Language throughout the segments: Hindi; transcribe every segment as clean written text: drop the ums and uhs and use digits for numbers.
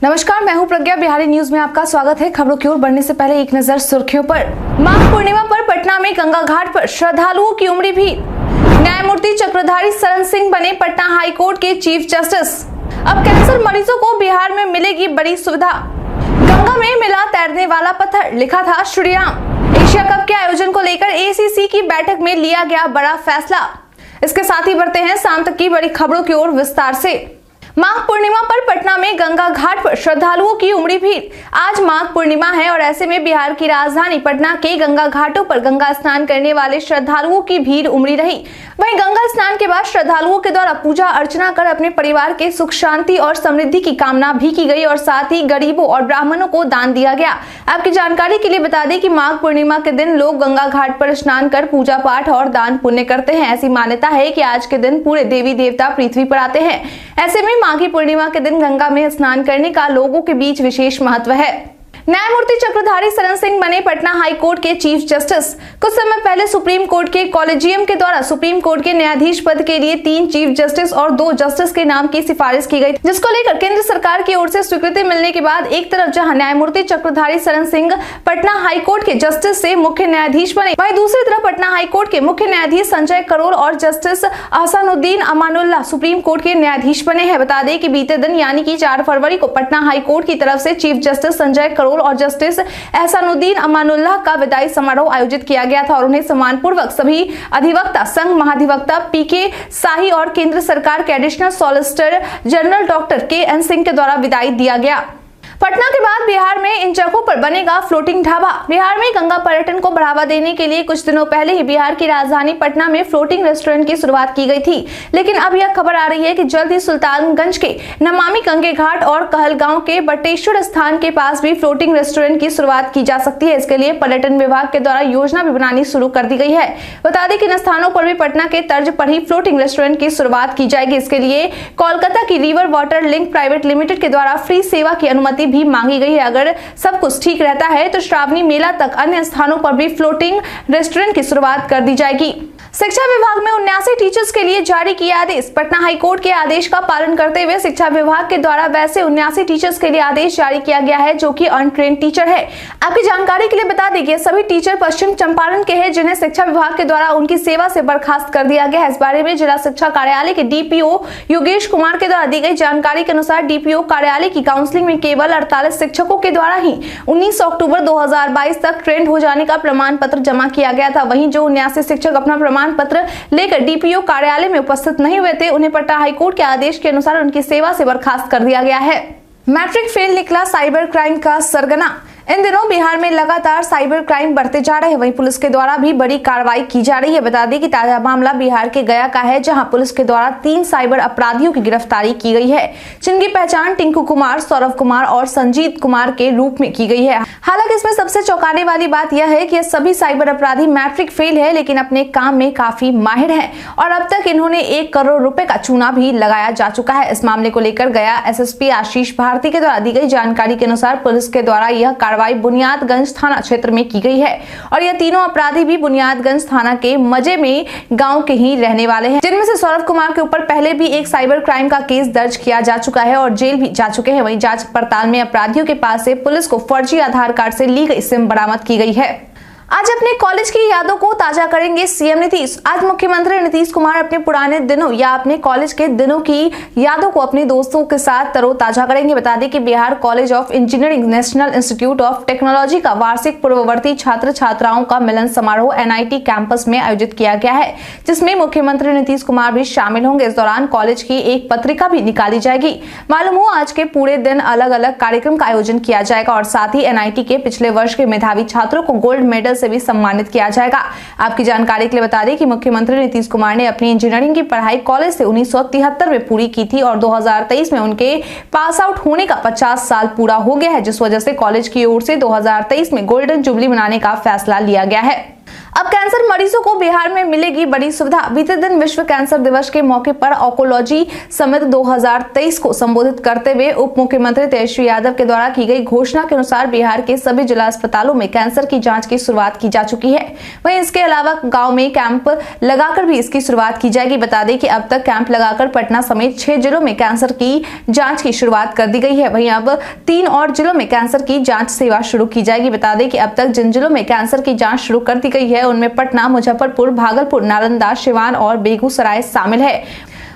नमस्कार, मैं हूं प्रज्ञा। बिहारी न्यूज में आपका स्वागत है। खबरों की ओर बढ़ने से पहले एक नजर सुर्खियों पर। माघ पूर्णिमा पर पटना में गंगा घाट पर श्रद्धालुओं की उमड़ी भीड़। न्यायमूर्ति चक्रधारी शरण सिंह बने पटना हाई कोर्ट के चीफ जस्टिस। अब कैंसर मरीजों को बिहार में मिलेगी बड़ी सुविधा। गंगा में मिला तैरने वाला पत्थर, लिखा था श्रीराम। एशिया कप के आयोजन को लेकर एसीसी की बैठक में लिया गया बड़ा फैसला। इसके साथ ही बढ़ते हैं शाम तक की बड़ी खबरों की ओर विस्तार से। माघ पूर्णिमा पर पटना में गंगा घाट पर श्रद्धालुओं की उमड़ी भीड़। आज माघ पूर्णिमा है और ऐसे में बिहार की राजधानी पटना के गंगा घाटों पर गंगा स्नान करने वाले श्रद्धालुओं की भीड़ उमड़ी रही। वहीं गंगा स्नान के बाद श्रद्धालुओं के द्वारा पूजा अर्चना कर अपने परिवार के सुख शांति और समृद्धि की कामना भी की गई और साथ ही गरीबों और ब्राह्मणों को दान दिया गया। आपकी जानकारी के लिए बता दें कि माघ पूर्णिमा के दिन लोग गंगा घाट पर स्नान कर पूजा पाठ और दान पुण्य करते हैं। ऐसी मान्यता है कि आज के दिन पूरे देवी देवता पृथ्वी पर आते हैं। ऐसे में माघी पूर्णिमा के दिन गंगा में स्नान करने का लोगों के बीच विशेष महत्व है। न्यायमूर्ति चक्रधारी शरण सिंह बने पटना हाई कोर्ट के चीफ जस्टिस। कुछ समय पहले सुप्रीम कोर्ट के कॉलेजियम के द्वारा सुप्रीम कोर्ट के न्यायाधीश पद के लिए 3 चीफ जस्टिस और 2 जस्टिस के नाम की सिफारिश की गई, जिसको लेकर केंद्र सरकार की ओर से स्वीकृति मिलने के बाद एक तरफ जहां न्यायमूर्ति चक्रधारी शरण सिंह पटना हाई कोर्ट के जस्टिस से मुख्य न्यायाधीश बने, वहीं दूसरी तरफ पटना हाई कोर्ट के मुख्य न्यायाधीश संजय करोल और justice Ahsanuddin Amanullah supreme court के न्यायाधीश बने हैं। बता दें कि बीते दिन यानी कि 4 फरवरी को पटना हाई कोर्ट की तरफ से चीफ जस्टिस संजय करोल और जस्टिस एहसानुद्दीन अमानुल्लाह का विदाई समारोह आयोजित किया गया था और उन्हें सम्मानपूर्वक सभी अधिवक्ता संघ महाधिवक्ता पीके शाही और केंद्र सरकार के additional solicitor general doctor K. N.. Singh के द्वारा विदाई दिया गया। पटना के बाद बिहार में इन जगहों पर बनेगा फ्लोटिंग ढाबा। बिहार में गंगा पर्यटन को बढ़ावा देने के लिए कुछ दिनों पहले ही बिहार की राजधानी पटना में फ्लोटिंग रेस्टोरेंट की शुरुआत की गई थी, लेकिन अब यह खबर आ रही है कि जल्द ही सुल्तानगंज के नमामि गंगे घाट और कहलगांव के बटेश्वर स्थान के पास भी फ्लोटिंग रेस्टोरेंट की शुरुआत की जा सकती है। इसके लिए पर्यटन विभाग के द्वारा योजना भी बनानी शुरू कर दी गई है। बता दें कि इन स्थानों पर भी पटना के तर्ज पर ही फ्लोटिंग रेस्टोरेंट की शुरुआत की जाएगी। इसके लिए कोलकाता की river water link private limited के द्वारा फ्री सेवा की अनुमति भी मांगी गई है। अगर सब कुछ ठीक रहता है तो श्रावणी मेला तक अन्य स्थानों पर भी फ्लोटिंग रेस्टोरेंट की शुरुआत कर दी जाएगी। शिक्षा विभाग में 79 टीचर्स के लिए जारी किया आदेश। पटना हाईकोर्ट के आदेश का पालन करते हुए शिक्षा विभाग के द्वारा वैसे 79 टीचर्स के लिए आदेश जारी किया गया है जो कि अनट्रेन्ड टीचर है। आपकी जानकारी के लिए बता दें कि सभी टीचर पश्चिम चंपारण के हैं जिन्हें शिक्षा विभाग के द्वारा उनकी सेवा से बर्खास्त कर दिया गया है। इस बारे में जिला शिक्षा कार्यालय के डीपीओ योगेश कुमार के द्वारा दी गई जानकारी के अनुसार डीपीओ कार्यालय की काउंसलिंग में केवल 48 शिक्षकों के द्वारा ही 19 अक्टूबर 2022 तक ट्रेंड हो जाने का प्रमाण पत्र जमा किया गया था। वहीं जो 79 शिक्षक अपना प्रमाण पत्र लेकर डीपीओ कार्यालय में उपस्थित नहीं हुए थे, उन्हें पटना हाईकोर्ट के आदेश के अनुसार उनकी सेवा से बर्खास्त कर दिया गया है। मैट्रिक फेल निकला साइबर क्राइम का सरगना। इन दिनों बिहार में लगातार साइबर क्राइम बढ़ते जा रहे हैं, वहीं पुलिस के द्वारा भी बड़ी कार्रवाई की जा रही है। बता दें कि ताजा मामला बिहार के गया का है, जहां पुलिस के द्वारा 3 साइबर अपराधियों की गिरफ्तारी की गई है, जिनकी पहचान टिंकू कुमार, सौरभ कुमार और संजीत कुमार के रूप में की गई है। हालांकि इसमें सबसे चौंकाने वाली बात यह है कि ये सभी साइबर अपराधी मैट्रिक फेल है, लेकिन अपने काम में काफी माहिर है और अब तक इन्होंने 1 करोड़ रुपए का चूना भी लगाया जा चुका है। इस मामले को लेकर गया एसएसपी आशीष भारती के द्वारा दी गई जानकारी के अनुसार पुलिस के द्वारा यह बुनियादगंज थाना क्षेत्र में की गई है और यह तीनों अपराधी भी बुनियादगंज थाना के मजे में गांव के ही रहने वाले हैं, जिनमें से सौरभ कुमार के ऊपर पहले भी एक साइबर क्राइम का केस दर्ज किया जा चुका है और जेल भी जा चुके हैं। वहीं जांच पड़ताल में अपराधियों के पास से पुलिस को फर्जी आधार कार्ड से ली गई सिम बरामद की गई है। आज अपने कॉलेज की यादों को ताजा करेंगे सीएम नीतीश। आज मुख्यमंत्री नीतीश कुमार अपने पुराने दिनों या अपने कॉलेज के दिनों की यादों को अपने दोस्तों के साथ तरोताजा करेंगे। बता दें कि Bihar college of engineering national institute of technology का वार्षिक पूर्ववर्ती छात्र छात्राओं का मिलन समारोह एनआईटी कैंपस में आयोजित किया गया है, जिसमें मुख्यमंत्री नीतीश कुमार भी शामिल होंगे। इस दौरान कॉलेज की एक पत्रिका भी निकाली जाएगी। मालूम हो आज के पूरे दिन अलग अलग कार्यक्रम का आयोजन किया जाएगा और साथ ही एनआईटी के पिछले वर्ष के मेधावी छात्रों को गोल्ड मेडल से भी सम्मानित किया जाएगा। आपकी जानकारी के लिए बता दें कि मुख्यमंत्री नीतीश कुमार ने अपनी इंजीनियरिंग की पढ़ाई कॉलेज से 1973 में पूरी की थी और 2023 में उनके पास आउट होने का 50 साल पूरा हो गया है, जिस वजह से कॉलेज की ओर से 2023 में गोल्डन जुबली मनाने का फैसला लिया गया है। अब कैंसर मरीजों को बिहार में मिलेगी बड़ी सुविधा। बीते दिन विश्व कैंसर दिवस के मौके पर ऑन्कोलॉजी समिट 2023 को संबोधित करते हुए उप मुख्यमंत्री तेजस्वी यादव के द्वारा की गई घोषणा के अनुसार बिहार के सभी जिला अस्पतालों में कैंसर की जांच की शुरुआत की जा चुकी है। वहीं इसके अलावा गांव में कैंप लगाकर भी इसकी शुरुआत की जाएगी। बता दें कि अब तक कैंप लगाकर पटना समेत 6 जिलों में कैंसर की जाँच की शुरुआत कर दी गई है। वहीं अब 3 और जिलों में कैंसर की जाँच सेवा शुरू की जाएगी। बता दें कि अब तक जिन जिलों में कैंसर की जाँच शुरू कर दी गई है उनमें पटना, मुजफ्फरपुर, भागलपुर, नालंदा, सिवान और बेगूसराय शामिल है।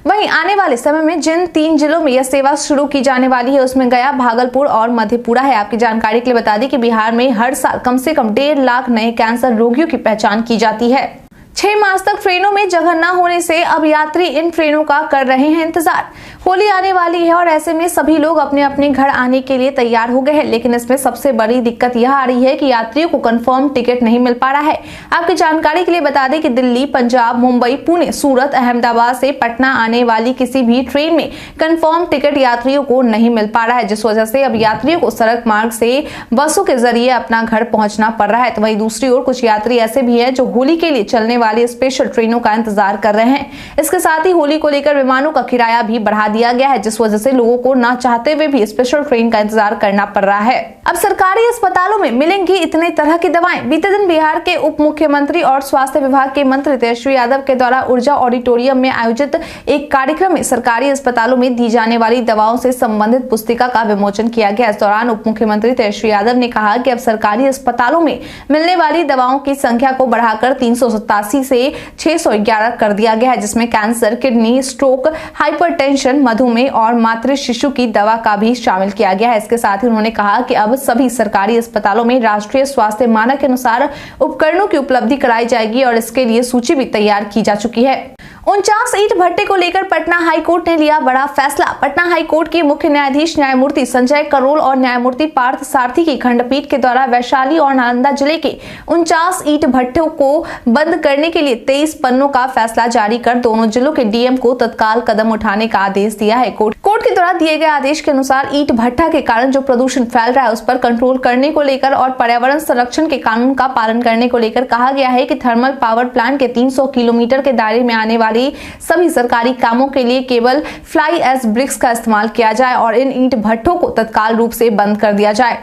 वहीं आने वाले समय में जिन 3 जिलों में यह सेवा शुरू की जाने वाली है उसमें गया, भागलपुर और मधेपुरा है। आपकी जानकारी के लिए बता दें कि बिहार में हर साल कम से कम 1.5 लाख नए कैंसर रोगियों की पहचान की जाती है। 6 मार्च तक ट्रेनों में जगह न होने से अब यात्री इन ट्रेनों का कर रहे हैं इंतजार। होली आने वाली है और ऐसे में सभी लोग अपने अपने घर आने के लिए तैयार हो गए हैं, लेकिन इसमें सबसे बड़ी दिक्कत यह आ रही है कि यात्रियों को कंफर्म टिकट नहीं मिल पा रहा है। आपकी जानकारी के लिए बता दें कि दिल्ली, पंजाब, मुंबई, पुणे, सूरत, अहमदाबाद से पटना आने वाली किसी भी ट्रेन में कंफर्म टिकट यात्रियों को नहीं मिल पा रहा है, जिस वजह से अब यात्रियों को सड़क मार्ग से बसों के जरिए अपना घर पहुंचना पड़ रहा है। तो वहीं दूसरी ओर कुछ यात्री ऐसे भी हैं जो होली के लिए चलने वाली स्पेशल ट्रेनों का इंतजार कर रहे हैं। इसके साथ ही होली को लेकर विमानों का किराया भी बढ़ा दिया गया है, जिस वजह से लोगों को ना चाहते हुए भी स्पेशल ट्रेन का इंतजार करना पड़ रहा है। अब सरकारी अस्पतालों में मिलेंगी इतने तरह की दवाएं। बीते दिन बिहार के उप मुख्यमंत्री और स्वास्थ्य विभाग के मंत्री तेजस्वी यादव के द्वारा ऊर्जा ऑडिटोरियम में आयोजित एक कार्यक्रम में सरकारी अस्पतालों में दी जाने वाली दवाओं से संबंधित पुस्तिका का विमोचन किया गया। इस दौरान उप मुख्यमंत्री तेजस्वी यादव ने कहा कि अब सरकारी अस्पतालों में मिलने वाली दवाओं की संख्या को बढ़ाकर 387 से 611 कर दिया गया है, जिसमें कैंसर, किडनी, स्ट्रोक, हाइपरटेंशन, मधुमेह और मातृ शिशु की दवा का भी शामिल किया गया है। इसके साथ ही उन्होंने कहा कि अब सभी सरकारी अस्पतालों में राष्ट्रीय स्वास्थ्य मानक के अनुसार उपकरणों की उपलब्धि कराई जाएगी और इसके लिए सूची भी तैयार की जा चुकी है। 49 ईंट भट्टे को लेकर पटना हाईकोर्ट ने लिया बड़ा फैसला। पटना हाईकोर्ट के मुख्य न्यायाधीश न्यायमूर्ति संजय करोल और न्यायमूर्ति पार्थ सारथी की खंडपीठ के द्वारा वैशाली और नालंदा जिले के 49 ईंट भट्टों को बंद करने के लिए 23 पन्नों का फैसला जारी कर दोनों जिलों के डीएम को तत्काल कदम उठाने का आदेश दिया है। कोर्ट के द्वारा दिए गए आदेश के अनुसार ईंट भट्टा के कारण जो प्रदूषण फैल रहा है उस पर कंट्रोल करने को लेकर और पर्यावरण संरक्षण के कानून का पालन करने को लेकर कहा गया है कि थर्मल पावर प्लांट के 300 किलोमीटर के दायरे में आने वाली सभी सरकारी कामों के लिए केवल फ्लाई एश ब्रिक्स का इस्तेमाल किया जाए और इन ईंट भट्टों को तत्काल रूप से बंद कर दिया जाए।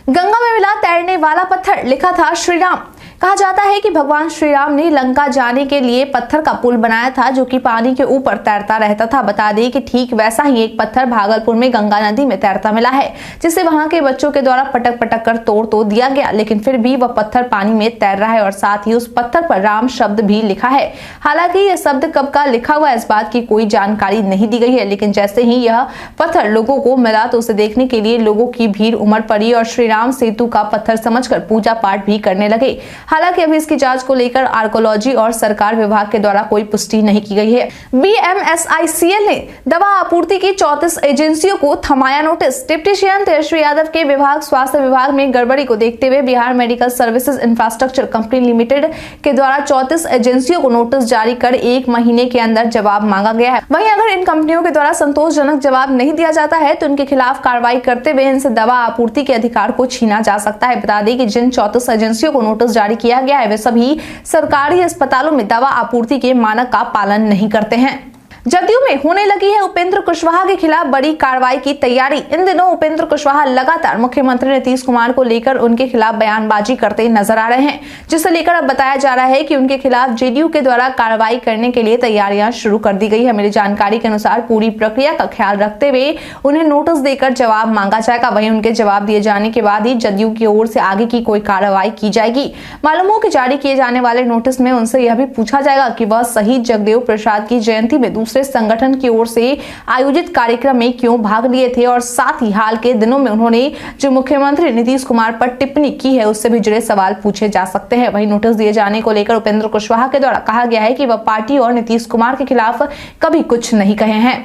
गंगा में मिला तैरने वाला पत्थर, लिखा था श्री राम। कहा जाता है कि भगवान श्री राम ने लंका जाने के लिए पत्थर का पुल बनाया था जो कि पानी के ऊपर तैरता रहता था। बता दें कि ठीक वैसा ही एक पत्थर भागलपुर में गंगा नदी में तैरता मिला है, जिसे वहां के बच्चों के द्वारा पटक पटक कर तोड़ तो दिया गया, लेकिन फिर भी वह पत्थर पानी में तैर रहा है और साथ ही उस पत्थर पर राम शब्द भी लिखा है। हालांकि यह शब्द कब का लिखा हुआ इस बात की कोई जानकारी नहीं दी गई है, लेकिन जैसे ही यह पत्थर लोगों को मिला तो उसे देखने के लिए लोगों की भीड़ उमड़ पड़ी और श्री राम सेतु का पत्थर समझकर पूजा पाठ भी करने लगे। हालांकि अभी इसकी जांच को लेकर आर्कोलॉजी और सरकार विभाग के द्वारा कोई पुष्टि नहीं की गई है। BMSICL ने दवा आपूर्ति की 34 एजेंसियों को थमाया notice. Deputy CM Tejashwi Yadav के विभाग स्वास्थ्य विभाग में गड़बड़ी को देखते हुए Bihar medical services infrastructure company limited के द्वारा 34 एजेंसियों को नोटिस जारी कर 1 महीने के अंदर जवाब मांगा गया है। वहीं अगर इन कंपनियों के द्वारा संतोषजनक जवाब नहीं दिया जाता है तो उनके खिलाफ कार्रवाई करते हुए इनसे दवा आपूर्ति के अधिकार को छीना जा सकता है। बता दें कि जिन 34 एजेंसियों को नोटिस जारी किया गया है वे सभी सरकारी अस्पतालों में दवा आपूर्ति के मानक का पालन नहीं करते हैं। जदयू में होने लगी है उपेंद्र कुशवाहा के खिलाफ बड़ी कार्रवाई की तैयारी। इन दिनों उपेंद्र कुशवाहा लगातार मुख्यमंत्री नीतीश कुमार को लेकर उनके खिलाफ बयानबाजी करते नजर आ रहे हैं, जिसे लेकर अब बताया जा रहा है कि उनके खिलाफ जेडीयू के द्वारा कार्रवाई करने के लिए तैयारियां शुरू कर दी गई है। मेरी जानकारी के अनुसार पूरी प्रक्रिया का ख्याल रखते हुए उन्हें नोटिस देकर जवाब मांगा जाएगा। वहीं उनके जवाब दिए जाने के बाद ही जदयू की ओर से आगे की कोई कार्रवाई की जाएगी। मालूम हो कि जारी किए जाने वाले नोटिस में उनसे यह भी पूछा जाएगा कि वह शहीद जगदेव प्रसाद की जयंती में दूसरे संगठन की ओर से आयोजित कार्यक्रम में क्यों भाग लिए थे और साथ ही हाल के दिनों में उन्होंने जो मुख्यमंत्री नीतीश कुमार पर टिप्पणी की है उससे भी जुड़े सवाल पूछे जा सकते हैं। वहीं नोटिस दिए जाने को लेकर उपेंद्र कुशवाहा के द्वारा कहा गया है कि वह पार्टी और नीतीश कुमार के खिलाफ कभी कुछ नहीं कहे हैं।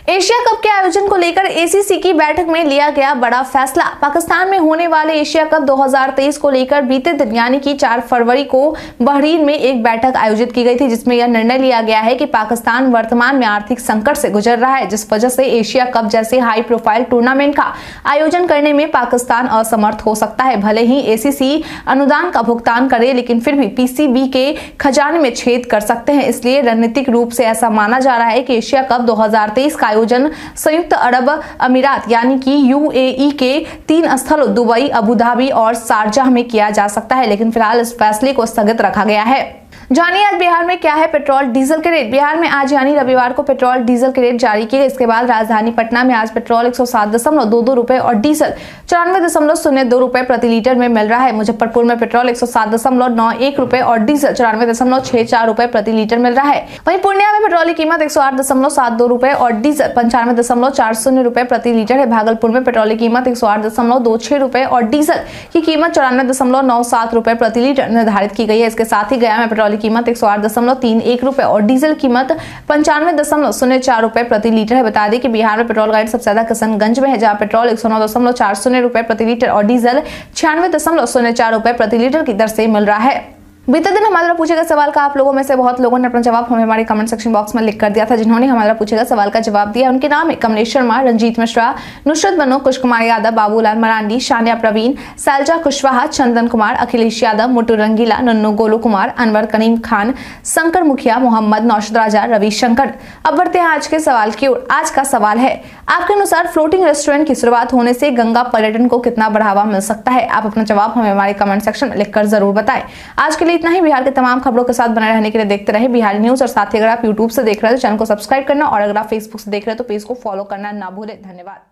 एशिया कप के आयोजन को लेकर एसीसी की बैठक में लिया गया बड़ा फैसला। पाकिस्तान में होने वाले एशिया कप 2023 को लेकर बीते दिन यानी कि 4 फरवरी को बहरीन में एक बैठक आयोजित की गई थी, जिसमें यह निर्णय लिया गया है कि पाकिस्तान वर्तमान में आर्थिक संकट से गुजर रहा है, जिस वजह से एशिया कप जैसे हाई प्रोफाइल टूर्नामेंट का आयोजन करने में पाकिस्तान असमर्थ हो सकता है। भले ही एसीसी अनुदान का भुगतान करे, लेकिन फिर भी पीसीबी के खजाने में छेद कर सकते हैं। इसलिए रणनीतिक रूप से ऐसा माना जा रहा है कि एशिया कप 2023 का आयोजन संयुक्त अरब अमीरात यानी कि यूएई के 3 स्थलों दुबई, अबू धाबी और शारजाह में किया जा सकता है, लेकिन फिलहाल इस फैसले को स्थगित रखा गया है। जानिए आज बिहार में क्या है पेट्रोल डीजल के रेट। बिहार में आज यानी रविवार को पेट्रोल डीजल के रेट जारी किए गए। इसके बाद राजधानी पटना में आज पेट्रोल 107.22 रुपए और डीजल 94.02 रुपए प्रति लीटर में मिल रहा है। मुजफ्फरपुर में पेट्रोल 107.91 रुपए और डीजल 94.64 रुपए प्रति लीटर मिल रहा है। वहीं पूर्णिया में पेट्रोल की कीमत 108.72 रुपए और डीजल 95.40 रुपए प्रति लीटर है। भागलपुर में पेट्रोल की कीमत 108.26 रुपए और डीजल की कीमत 94.97 रुपए प्रति लीटर निर्धारित की गई है। इसके साथ ही गया में पेट्रोल कीमत 108.31 रुपए और डीजल कीमत 95.04 रुपए प्रति लीटर है। बता दें कि बिहार में पेट्रोल का रेट सबसे ज्यादा किशनगंज में है, जहां पेट्रोल 109.40 रुपए प्रति लीटर और डीजल 96.04 रुपए प्रति लीटर की दर से मिल रहा है। बीते दिन हमारे द्वारा पूछे गए सवाल का आप लोगों में से बहुत लोगों ने अपना जवाब हमें हमारे कमेंट सेक्शन बॉक्स में लिख कर दिया था। जिन्होंने हमारे द्वारा पूछे गए सवाल का जवाब दिया उनके नाम है कमलेश शर्मा, रंजीत मिश्रा, नुसरत बनो, कुश कुमार यादव, बाबूलाल मरांडी, शानिया प्रवीण, सैलजा कुशवाहा, चंदन कुमार, अखिलेश यादव, मुटू रंगीला, नन्नू गोलू कुमार, अनवर करीम खान, शंकर मुखिया, मोहम्मद नौशद राजा, रविशंकर। अब बढ़ते हैं आज के सवाल की ओर। आज का सवाल है, आपके अनुसार फ्लोटिंग रेस्टोरेंट की शुरुआत होने से गंगा पर्यटन को कितना बढ़ावा मिल सकता है? आप अपना जवाब हमें हमारे कमेंट सेक्शन में लिखकर जरूर बताएं। आज के लिए इतना ही। बिहार के तमाम खबरों के साथ बने रहने के लिए देखते रहे बिहारी न्यूज। और साथ ही अगर आप यूट्यूब से देख रहे हैं तो चैनल को सब्सक्राइब करना और अगर आप फेसबुक से देख रहे हैं तो पेज को फॉलो करना ना भूलें। धन्यवाद।